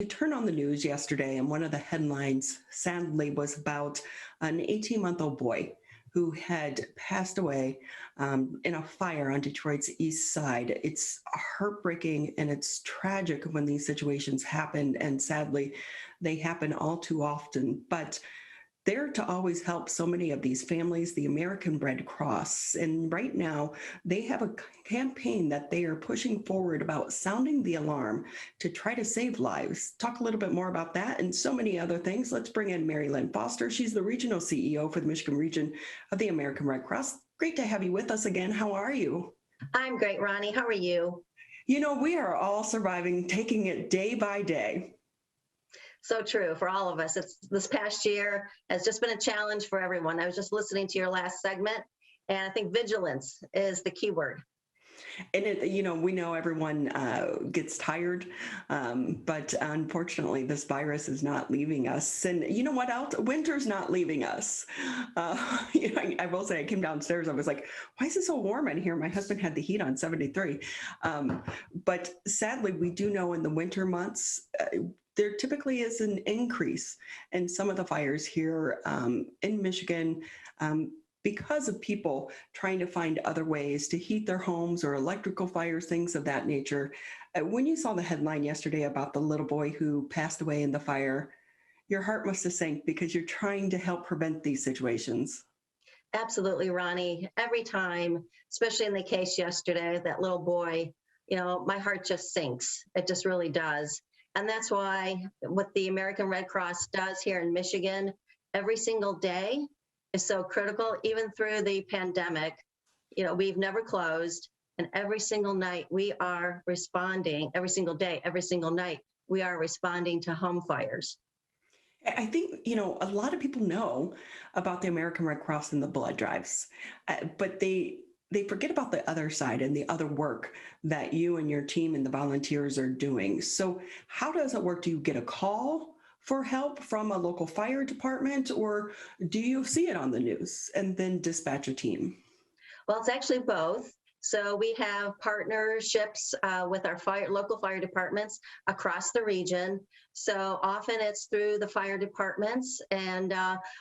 I turned on the news yesterday, and one of the headlines, sadly, was about an 18-month-old boy who had passed away in a fire on Detroit's east side. It's heartbreaking and it's tragic when these situations happen, and sadly, they happen all too often. But there to always help so many of these families, the American Red Cross. And right now, they have a campaign that they are pushing forward about sounding the alarm to try to save lives. Talk a little bit more about that and so many other things. Let's bring in Lynn Foster. She's the regional CEO for the Michigan region of the American Red Cross. Great to have you with us again. How are you? I'm great, Ronnie. How are you? You know, we are all surviving, taking it day by day. So true for all of us. This past year has just been a challenge for everyone. I was just listening to your last segment, and I think vigilance is the key word. And we know everyone gets tired, but unfortunately, this virus is not leaving us. And you know what else? Winter's not leaving us. I will say, I came downstairs. I was like, "Why is it so warm in here?" My husband had the heat on 73. But sadly, we do know in the winter months. There typically is an increase in some of the fires here in Michigan because of people trying to find other ways to heat their homes or electrical fires, things of that nature. When you saw the headline yesterday about the little boy who passed away in the fire, your heart must have sank because you're trying to help prevent these situations. Absolutely, Ronnie. Every time, especially in the case yesterday, that little boy, my heart just sinks. It just really does. And that's why what the American Red Cross does here in Michigan every single day is so critical, even through the pandemic. We've never closed, and every single night we are responding, every single day, every single night, we are responding to home fires. I think, a lot of people know about the American Red Cross and the blood drives, but they forget about the other side and the other work that you and your team and the volunteers are doing. So how does it work? Do you get a call for help from a local fire department, or do you see it on the news and then dispatch a team? Well, it's actually both. So we have partnerships with our local fire departments across the region. So often it's through the fire departments and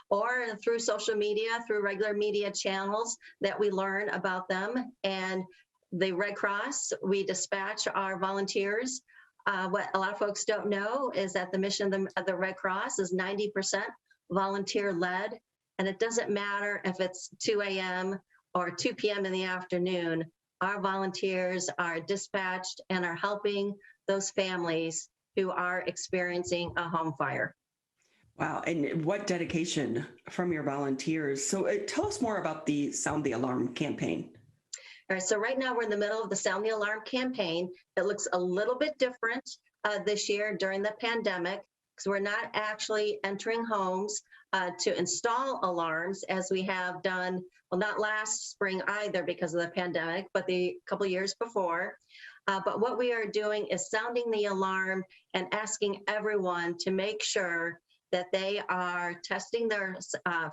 or through social media, through regular media channels that we learn about them. And the Red Cross, we dispatch our volunteers. What a lot of folks don't know is that the mission of the Red Cross is 90% volunteer led. And it doesn't matter if it's 2 a.m. or 2 p.m. in the afternoon, our volunteers are dispatched and are helping those families who are experiencing a home fire. Wow, and what dedication from your volunteers. So tell us more about the Sound the Alarm campaign. All right, so right now we're in the middle of the Sound the Alarm campaign. It looks a little bit different this year during the pandemic, because we're not actually entering homes to install alarms as we have done, well, not last spring either because of the pandemic, but the couple years before. But what we are doing is sounding the alarm and asking everyone to make sure that they are testing their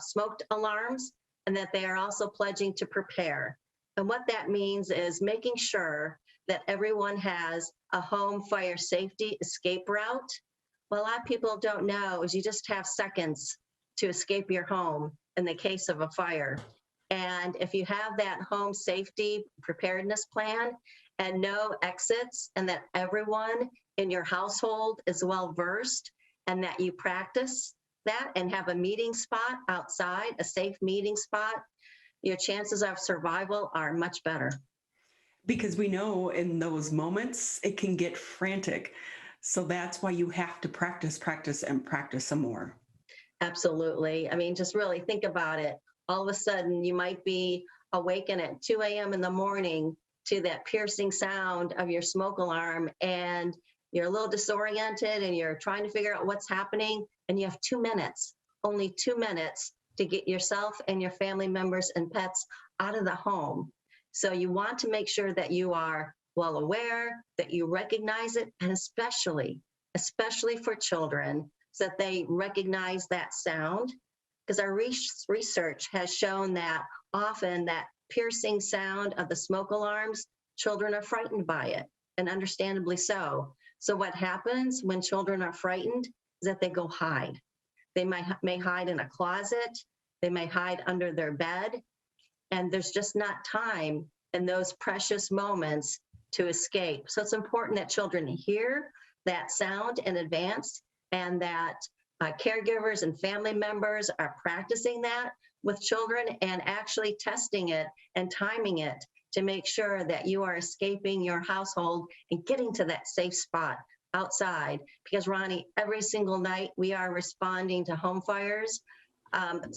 smoked alarms and that they are also pledging to prepare. And what that means is making sure that everyone has a home fire safety escape route. What a lot of people don't know is you just have seconds to escape your home in the case of a fire. And if you have that home safety preparedness plan and no exits, and that everyone in your household is well versed, and that you practice that and have a meeting spot outside, a safe meeting spot, your chances of survival are much better. Because we know in those moments it can get frantic. So that's why you have to practice, and practice some more. Absolutely. I mean, just really think about it. All of a sudden, you might be awakened at 2 a.m. in the morning to that piercing sound of your smoke alarm, and you're a little disoriented and you're trying to figure out what's happening, and you have 2 minutes, only 2 minutes to get yourself and your family members and pets out of the home. So you want to make sure that you are well aware, that you recognize it, and especially for children, so that they recognize that sound. Because our research has shown that often that piercing sound of the smoke alarms, children are frightened by it, and understandably so. So what happens when children are frightened is that they go hide. They may hide in a closet. They may hide under their bed. And there's just not time in those precious moments to escape. So it's important that children hear that sound in advance, and that caregivers and family members are practicing that with children and actually testing it and timing it to make sure that you are escaping your household and getting to that safe spot outside. Because Ronnie, every single night we are responding to home fires.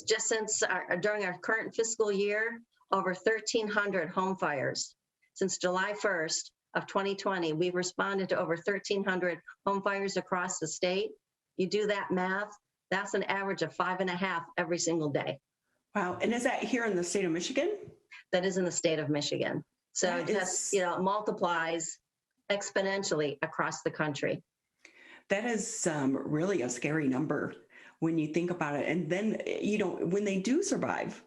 Just since during our current fiscal year, over 1,300 home fires. Since July 1st of 2020, we've responded to over 1,300 home fires across the state. You do that math, that's an average of 5.5 every single day. Wow. And is that here in the state of Michigan? That is in the state of Michigan. So That it just, is- multiplies exponentially across the country. That is really a scary number when you think about it. And then, when they do survive,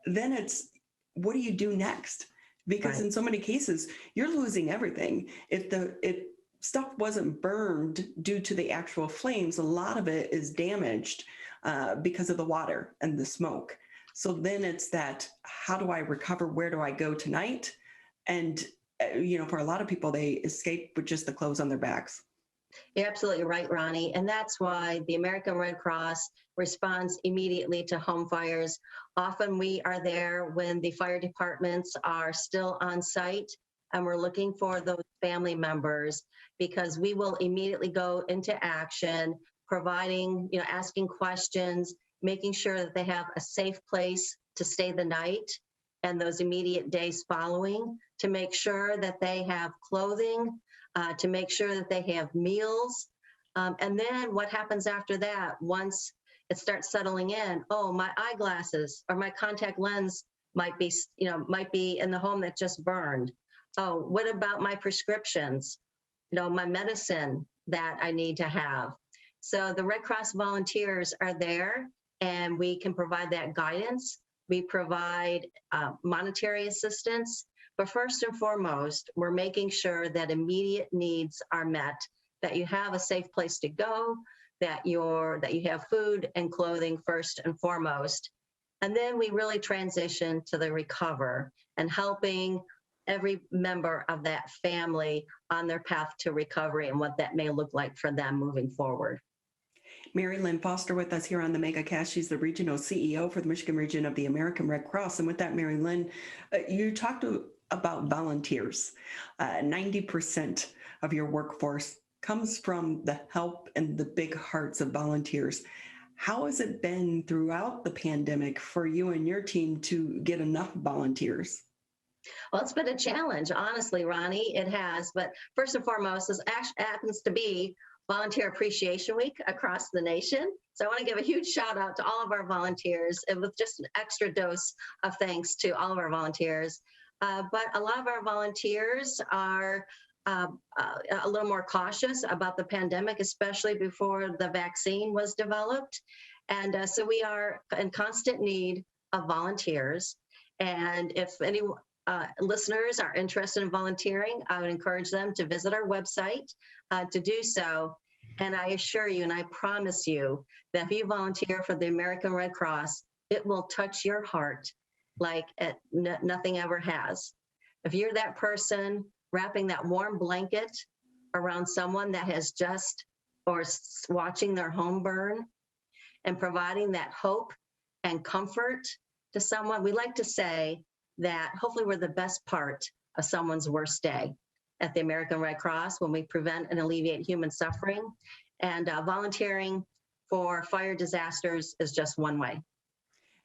then it's, what do you do next? Because Right. in so many cases, you're losing everything. If stuff wasn't burned due to the actual flames, a lot of it is damaged because of the water and the smoke. So then it's that, how do I recover? Where do I go tonight? And, for a lot of people, they escape with just the clothes on their backs. You're absolutely right, Ronnie. And that's why the American Red Cross responds immediately to home fires. Often we are there when the fire departments are still on site, and we're looking for those family members, because we will immediately go into action, providing, asking questions, making sure that they have a safe place to stay the night and those immediate days following, to make sure that they have clothing, to make sure that they have meals. And then what happens after that, once it starts settling in, oh, my eyeglasses or my contact lens might be in the home that just burned. Oh, what about my prescriptions? My medicine that I need to have. So the Red Cross volunteers are there, and we can provide that guidance. We provide monetary assistance. But first and foremost, we're making sure that immediate needs are met, that you have a safe place to go, that you have food and clothing first and foremost. And then we really transition to the recover and helping every member of that family on their path to recovery and what that may look like for them moving forward. Mary Lynn Foster with us here on the MegaCast. She's the regional CEO for the Michigan region of the American Red Cross. And with that, Mary Lynn, you talked about volunteers. 90% of your workforce comes from the help and the big hearts of volunteers. How has it been throughout the pandemic for you and your team to get enough volunteers? Well, it's been a challenge, honestly, Ronnie. It has. But first and foremost, this actually happens to be Volunteer Appreciation Week across the nation. So I want to give a huge shout out to all of our volunteers, and with just an extra dose of thanks to all of our volunteers. But a lot of our volunteers are a little more cautious about the pandemic, especially before the vaccine was developed. And so we are in constant need of volunteers. And if any listeners are interested in volunteering, I would encourage them to visit our website to do so. And I assure you, and I promise you, that if you volunteer for the American Red Cross, it will touch your heart like nothing ever has. If you're that person wrapping that warm blanket around someone that has just or watching their home burn and providing that hope and comfort to someone, we like to say that hopefully we're the best part of someone's worst day at the American Red Cross when we prevent and alleviate human suffering. And volunteering for fire disasters is just one way.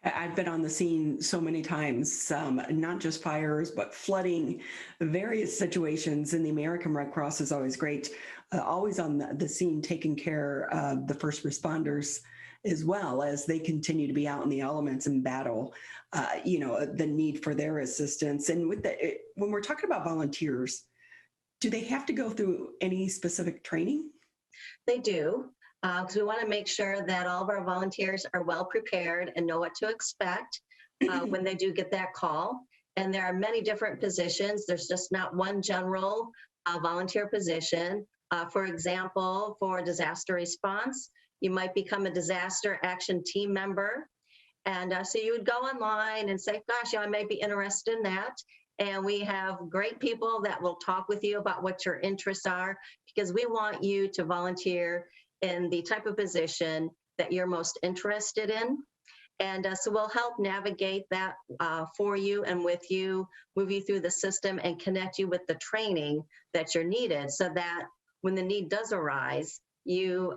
I've been on the scene so many times, not just fires, but flooding, various situations. And the American Red Cross is always great, always on the scene, taking care of the first responders, as well as they continue to be out in the elements and battle, the need for their assistance. And when we're talking about volunteers, do they have to go through any specific training? They do, because we want to make sure that all of our volunteers are well prepared and know what to expect when they do get that call. And there are many different positions. There's just not one general volunteer position. For example, for disaster response, you might become a disaster action team member. And so you would go online and say, gosh, I may be interested in that. And we have great people that will talk with you about what your interests are, because we want you to volunteer in the type of position that you're most interested in. And so we'll help navigate that for you and with you, move you through the system and connect you with the training that you're needed, so that when the need does arise, you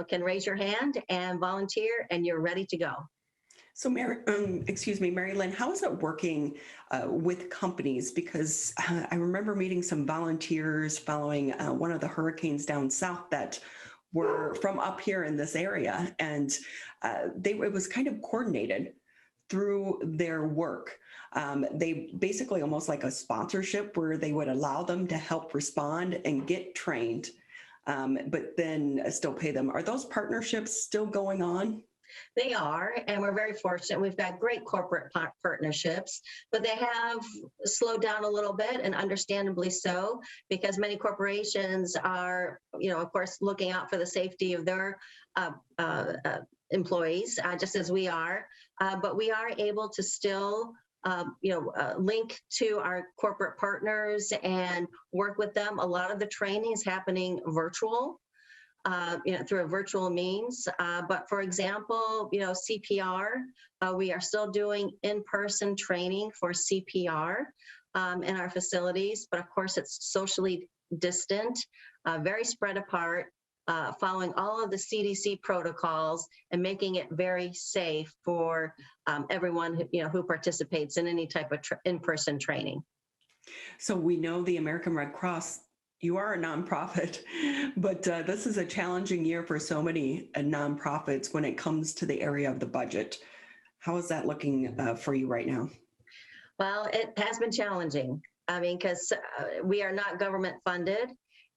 can raise your hand and volunteer and you're ready to go. So, Mary Lynn, how is it working with companies? Because I remember meeting some volunteers following one of the hurricanes down south that were from up here in this area, and it was kind of coordinated through their work. They basically almost like a sponsorship where they would allow them to help respond and get trained, but then still pay them. Are those partnerships still going on? They are, and we're very fortunate. We've got great corporate partnerships, but they have slowed down a little bit, and understandably so, because many corporations are, of course, looking out for the safety of their employees, just as we are. But we are able to still link to our corporate partners and work with them. A lot of the training is happening virtual. Through a virtual means. But for example, CPR, we are still doing in-person training for CPR in our facilities, but of course it's socially distant, very spread apart, following all of the CDC protocols and making it very safe for everyone who participates in any type of in-person training. So we know the American Red Cross, you are a nonprofit, but this is a challenging year for so many nonprofits when it comes to the area of the budget. How is that looking for you right now? Well, it has been challenging. I mean, because we are not government funded.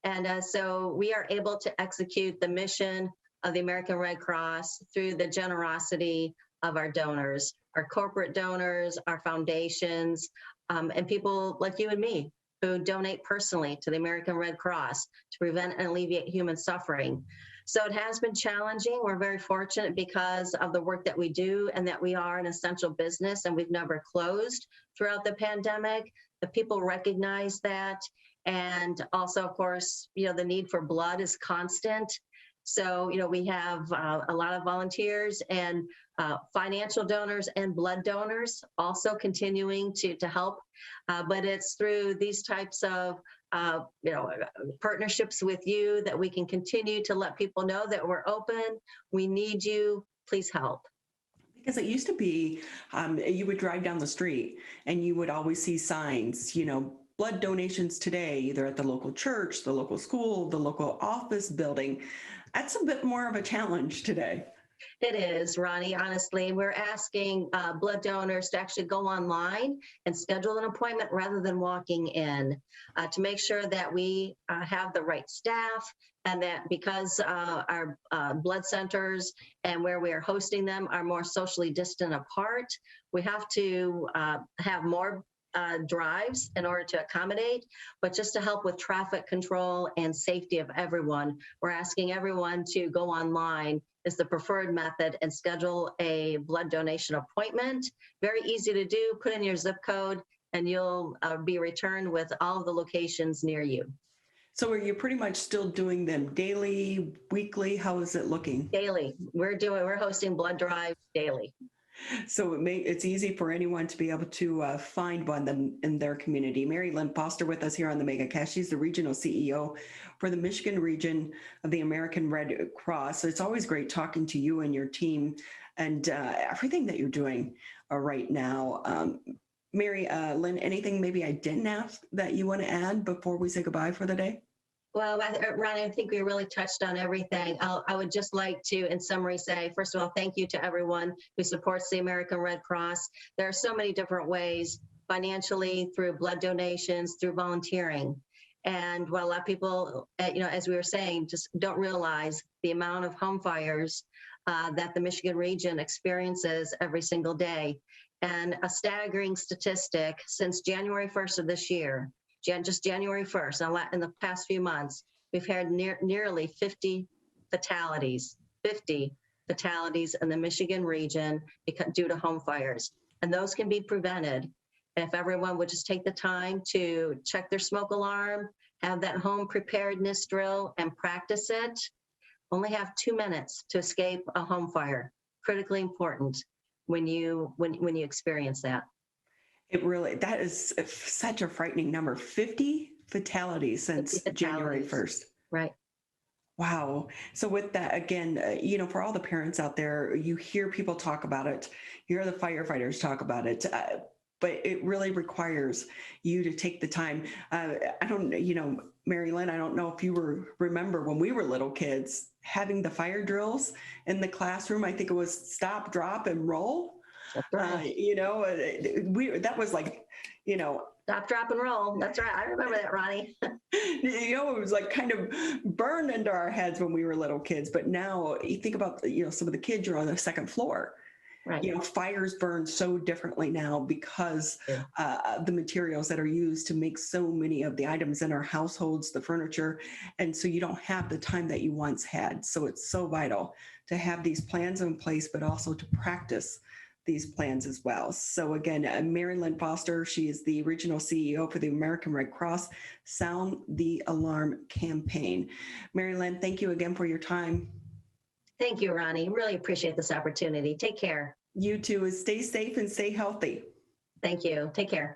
And so we are able to execute the mission of the American Red Cross through the generosity of our donors, our corporate donors, our foundations, and people like you and me, who donate personally to the American Red Cross to prevent and alleviate human suffering. So it has been challenging. We're very fortunate because of the work that we do and that we are an essential business and we've never closed throughout the pandemic. The people recognize that. And also, of course, the need for blood is constant. So, we have a lot of volunteers and financial donors and blood donors also continuing to help. But it's through these types of partnerships with you that we can continue to let people know that we're open. We need you. Please help. Because it used to be, you would drive down the street and you would always see signs, blood donations today, either at the local church, the local school, the local office building. That's a bit more of a challenge today. It is, Ronnie, honestly. We're asking blood donors to actually go online and schedule an appointment rather than walking in, to make sure that we have the right staff, and that because our blood centers and where we are hosting them are more socially distant apart, we have to have more drives in order to accommodate, but just to help with traffic control and safety of everyone, we're asking everyone to go online is the preferred method and schedule a blood donation appointment. Very easy to do. Put in your zip code and you'll be returned with all of the locations near you. So are you pretty much still doing them daily, weekly? How is it looking? Daily. We're hosting blood drives daily. So it's easy for anyone to be able to find one in their community. Mary Lynn Foster with us here on the MegaCast. She's the regional CEO for the Michigan region of the American Red Cross. So it's always great talking to you and your team and everything that you're doing right now. Mary Lynn, anything maybe I didn't ask that you want to add before we say goodbye for the day? Well, Ronnie, I think we really touched on everything. I would just like to, in summary, say, first of all, thank you to everyone who supports the American Red Cross. There are so many different ways, financially, through blood donations, through volunteering. And what a lot of people, as we were saying, just don't realize the amount of home fires that the Michigan region experiences every single day. And a staggering statistic, since January 1st of this year, just January 1st, in the past few months, we've had nearly 50 fatalities, 50 fatalities in the Michigan region due to home fires. And those can be prevented. And if everyone would just take the time to check their smoke alarm, have that home preparedness drill and practice it, only have 2 minutes to escape a home fire. Critically important when you experience that. It really, that is such a frightening number. 50 fatalities since 50 January fatalities. 1st. Right. Wow. So with that, again, for all the parents out there, you hear people talk about it, you hear the firefighters talk about it, but it really requires you to take the time. I don't, Mary Lynn, I don't know if you remember when we were little kids having the fire drills in the classroom. I think it was stop, drop, and roll. That's right. That was like, Stop, drop, and roll. That's right. I remember that, Ronnie. it was like kind of burned into our heads when we were little kids. But now you think about, some of the kids are on the second floor. Right. Fires burn so differently now because Yeah. the materials that are used to make so many of the items in our households, the furniture. And so you don't have the time that you once had. So it's so vital to have these plans in place, but also to practice these plans as well. So again, Mary Lynn Foster, she is the regional CEO for the American Red Cross Sound the Alarm campaign. Mary Lynn, thank you again for your time. Thank you, Ronnie. Really appreciate this opportunity. Take care. You too. Stay safe and stay healthy. Thank you. Take care.